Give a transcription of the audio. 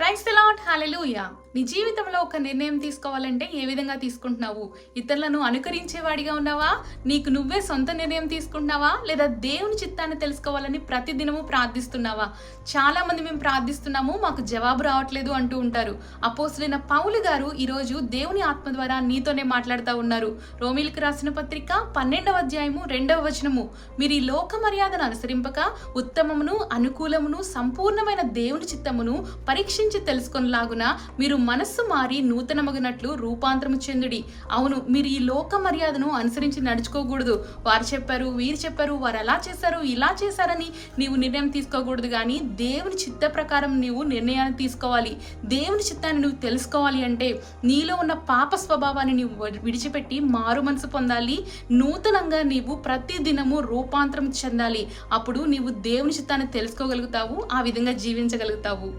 Praise the lord, హల్లెలూయా. నీ జీవితంలో ఒక నిర్ణయం తీసుకోవాలంటే ఏ విధంగా తీసుకుంటున్నావు? ఇతరులను అనుకరించేవాడిగా ఉన్నావా? నీకు నువ్వే సొంత నిర్ణయం తీసుకుంటున్నావా? లేదా దేవుని చిత్తాన్ని తెలుసుకోవాలని ప్రతిదినము ప్రార్థిస్తున్నావా? చాలా మంది మేము ప్రార్థిస్తున్నాము, మాకు జవాబు రావట్లేదు అంటూ ఉంటారు. అపోస్తలుడైన పౌలు గారు ఈరోజు దేవుని ఆత్మ ద్వారా నీతోనే మాట్లాడుతూ ఉన్నారు. రోమీయులకు రాసిన పత్రిక 12వ అధ్యాయము 2వ వచనము, మీరు ఈ లోక మర్యాదను అనుసరింపక ఉత్తమమును అనుకూలమును సంపూర్ణమైన దేవుని చిత్తమును పరీక్షించి తెలుసుకొనలాగున మీరు మనస్సు మారి నూతనమగునట్లు రూపాంతరము చెందుడి. అవును, మీరు ఈ లోక మర్యాదను అనుసరించి నడుచుకోకూడదు. వారు చెప్పారు, వీరు చెప్పారు, వారు అలా చేశారు, ఇలా చేశారని నీవు నిర్ణయం తీసుకోకూడదు. కానీ దేవుని చిత్త ప్రకారం నీవు నిర్ణయాన్ని తీసుకోవాలి. దేవుని చిత్తాన్ని నువ్వు తెలుసుకోవాలి అంటే నీలో ఉన్న పాప స్వభావాన్ని నీవు విడిచిపెట్టి మారు మనసు పొందాలి. నూతనంగా నీవు ప్రతి దినము రూపాంతరం చెందాలి. అప్పుడు నీవు దేవుని చిత్తాన్ని తెలుసుకోగలుగుతావు, ఆ విధంగా జీవించగలుగుతావు.